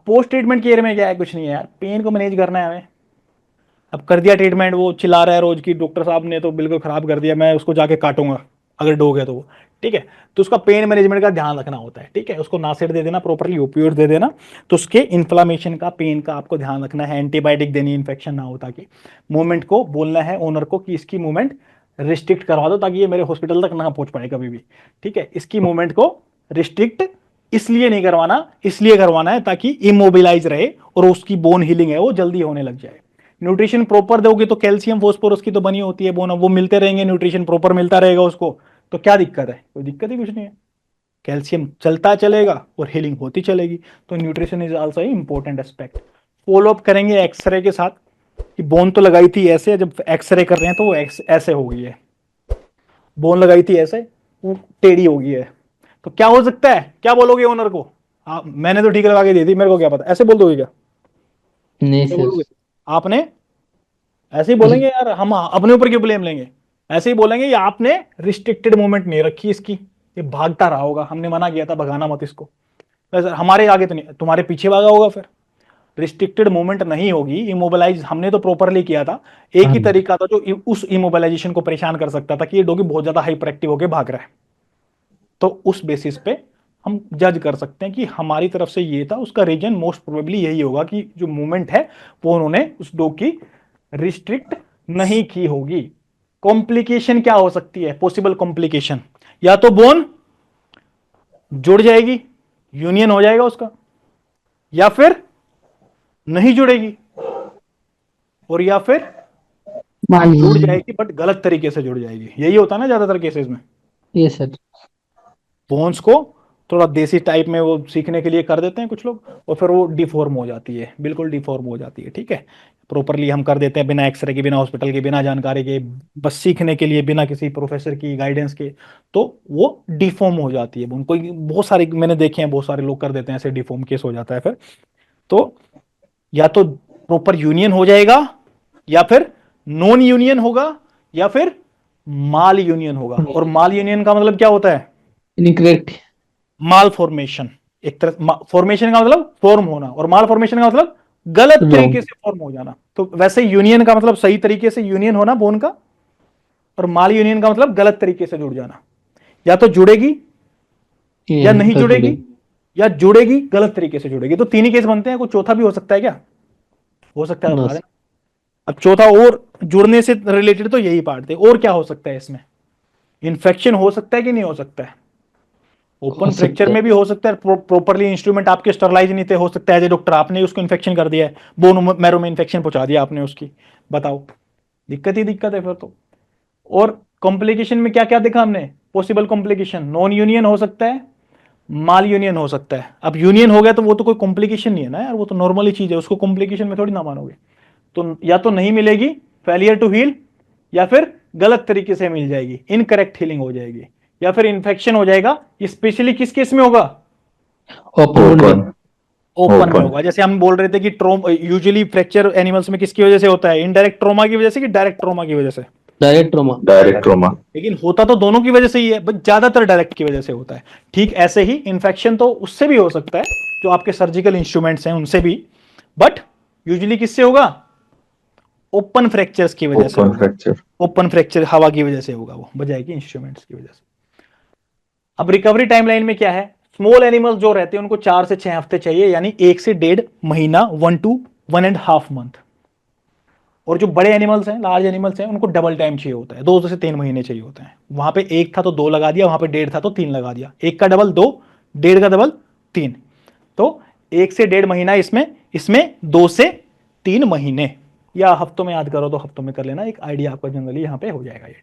Post treatment care में क्या है, कुछ नहीं है यार, पेन को मैनेज करना है हमें। अब कर दिया ट्रीटमेंट, वो चिल्ला रहा है रोज की, डॉक्टर साहब ने तो बिल्कुल खराब कर दिया, मैं उसको जाके काटूंगा अगर डॉग है तो वो, ठीक है। तो उसका पेन मैनेजमेंट का ध्यान रखना होता है, ठीक है। उसको नासेड दे देना, प्रॉपरली ओपियोइड दे देना, तो उसके इन्फ्लामेशन का, पेन का आपको ध्यान रखना है। एंटीबायोटिक देनी, इन्फेक्शन ना हो, ताकि मूवमेंट को बोलना है ओनर को कि इसकी मूवमेंट रिस्ट्रिक्ट करवा दो, ताकि ये मेरे हॉस्पिटल तक ना पहुंच पाए कभी भी, ठीक है। इसकी मूवमेंट को रिस्ट्रिक्ट इसलिए नहीं करवाना, इसलिए करवाना है ताकि इमोबिलाइज रहे और उसकी बोन हीलिंग है वो जल्दी होने लग जाए। न्यूट्रिशन प्रॉपर दोगे तो कैल्शियम फॉस्फोरस की तो बनी होती है बोन, वो मिलते रहेंगे, न्यूट्रिशन प्रॉपर मिलता रहेगा उसको, तो क्या दिक्कत है, कोई दिक्कत ही कुछ नहीं है। कैल्शियम चलता चलेगा और हीलिंग होती चलेगी। तो nutrition is also important aspect. Follow up करेंगे एक्सरे के साथ कि बोन तो लगाई थी ऐसे, जब एक्सरे कर रहे हैं तो वो ऐसे हो गई है, बोन लगाई थी ऐसे, वो टेढ़ी हो गई है, तो क्या हो सकता है, क्या बोलोगे ओनर को, मैंने तो ठीक लगा के दी थी, मेरे को क्या पता, ऐसे बोल दोगे क्या, नहीं क्या सर। बोलोगे आपने, ऐसे ही बोलेंगे यार, हम अपने ऊपर क्यों ब्लेम लेंगे। ऐसे ही बोलेंगे, ये आपने रिस्ट्रिक्टेड मूवमेंट नहीं रखी इसकी, ये भागता रहा होगा, हमने मना किया था भगाना मत इसको, वैसे हमारे आगे तो नहीं, तुम्हारे पीछे भागा होगा फिर। रिस्ट्रिक्टेड मूवमेंट नहीं होगी, इमोबिलाइज हमने तो प्रॉपरली किया था। एक हाँ ही तरीका था जो उस इमोबिलाइजेशन को परेशान कर सकता था कि ये डॉगी बहुत ज्यादा हाइपर एक्टिव होकर भाग रहा है, तो उस बेसिस पे हम जज कर सकते हैं कि हमारी तरफ से ये था, उसका रीजन मोस्ट प्रोबेबली यही होगा कि जो मूवमेंट है वो उन्होंने उस डॉग की रिस्ट्रिक्ट नहीं की होगी। कॉम्प्लिकेशन क्या हो सकती है, पॉसिबल कॉम्प्लिकेशन, या तो बोन जुड़ जाएगी, यूनियन हो जाएगा उसका, या फिर नहीं जुड़ेगी, और या फिर मान जुड़ लीजिए। जाएगी बट गलत तरीके से जुड़ जाएगी, यही होता है ना ज्यादातर केसेस में। ये सर। बोन्स को थोड़ा देसी टाइप में वो सीखने के लिए कर देते हैं कुछ लोग, और फिर वो डिफॉर्म हो जाती है, बिल्कुल डिफॉर्म हो जाती है, ठीक है। प्रॉपरली हम कर देते हैं बिना एक्सरे के, बिना हॉस्पिटल के, बिना जानकारी के, बस सीखने के लिए, बिना किसी प्रोफेसर की गाइडेंस के, तो वो डिफॉर्म हो जाती है उनको। बहुत सारे मैंने देखे हैं, बहुत सारे लोग कर देते हैं ऐसे, डिफॉर्म केस हो जाता है फिर। तो या तो प्रॉपर यूनियन हो जाएगा, या फिर नॉन यूनियन होगा, या फिर माल यूनियन होगा। और माल यूनियन का मतलब क्या होता है, इनकरेक्ट। माल फॉर्मेशन। एक तरह फॉर्मेशन का मतलब फॉर्म होना, और माल फॉर्मेशन का मतलब गलत तरीके रॉन्ग। से फॉर्म हो जाना। तो वैसे यूनियन का मतलब सही तरीके से यूनियन होना बोन का, और माल यूनियन का मतलब गलत तरीके से जुड़ जाना। या तो जुड़ेगी, या नहीं तो जुड़े। जुड़ेगी, या जुड़ेगी गलत तरीके से जुड़ेगी। तो तीन ही केस बनते हैं, कोई चौथा भी हो सकता है क्या, हो सकता है तो नो बता सर। देना। अब चौथा और जुड़ने से रिलेटेड तो यही पार्ट थे, और क्या हो सकता है इसमें, इन्फेक्शन हो सकता है कि नहीं हो सकता है। हो ओपन फ्रैक्चर सकता है। में भी हो सकता है, प्रॉपरली इंस्ट्रूमेंट आपके स्टरलाइज नहीं थे, हो सकता है एज ए डॉक्टर आपने उसको इन्फेक्शन कर दिया है, बोन मैरो में इन्फेक्शन पहुंचा दिया आपने उसकी, बताओ, दिक्कत ही दिक्कत है फिर तो। और कॉम्प्लिकेशन में क्या क्या देखा हमने, पॉसिबल कॉम्प्लिकेशन, नॉन यूनियन हो सकता है, माल यूनियन हो सकता है। अब यूनियन हो गया तो वो तो कोई कॉम्प्लिकेशन नहीं है ना यार, वो तो नॉर्मल ही चीज है, उसको कॉम्प्लिकेशन में थोड़ी ना मानोगे। तो या तो नहीं मिलेगी, फेलियर टू हील, या फिर गलत तरीके से मिल जाएगी, इनकरेक्ट हीलिंग हो जाएगी, या फिर इन्फेक्शन हो जाएगा। स्पेशली किस केस में होगा, ओपन वुड में। ओपन। ओपन में ओपन। होगा। जैसे हम बोल रहे थे कि यूजुअली फ्रैक्चर एनिमल्स में किसकी वजह से होता है, इनडायरेक्ट ट्रोमा की वजह से कि डायरेक्ट ट्रोमा की वजह से। Direct trauma. Direct trauma. लेकिन होता तो दोनों की वजह से ही है, बट ज्यादातर डायरेक्ट की वजह से होता है। ठीक ऐसे ही इन्फेक्शन तो उससे भी हो सकता है, जो आपके सर्जिकल इंस्ट्रूमेंट्स हैं उनसे भी, बट यूजुअली किससे होगा, ओपन फ्रैक्चर्स की वजह से ओपन होगा। फ्रैक्चर। ओपन फ्रैक्चर हवा की वजह से होगा, वो बजाय कि इंस्ट्रूमेंट्स की वजह से। अब रिकवरी टाइमलाइन में क्या है, स्मॉल एनिमल्स जो रहते हैं उनको 4 से 6 हफ्ते चाहिए, यानी 1 से 1.5 महीना, 1 to 1.5 month। और जो बड़े एनिमल्स हैं, लार्ज एनिमल्स हैं, उनको डबल टाइम चाहिए होता है, 2 से 3 महीने चाहिए होते हैं। वहां पे 1 था तो 2 लगा दिया, वहां पे 1.5 था तो 3 लगा दिया, 1 का डबल 2, 1.5 का डबल 3। तो 1 से 1.5 महीना, इसमें इसमें 2 से 3 महीने, या हफ्तों में याद करो तो हफ्तों में कर लेना, एक आइडिया आपका जनरली यहां पे हो जाएगा ये।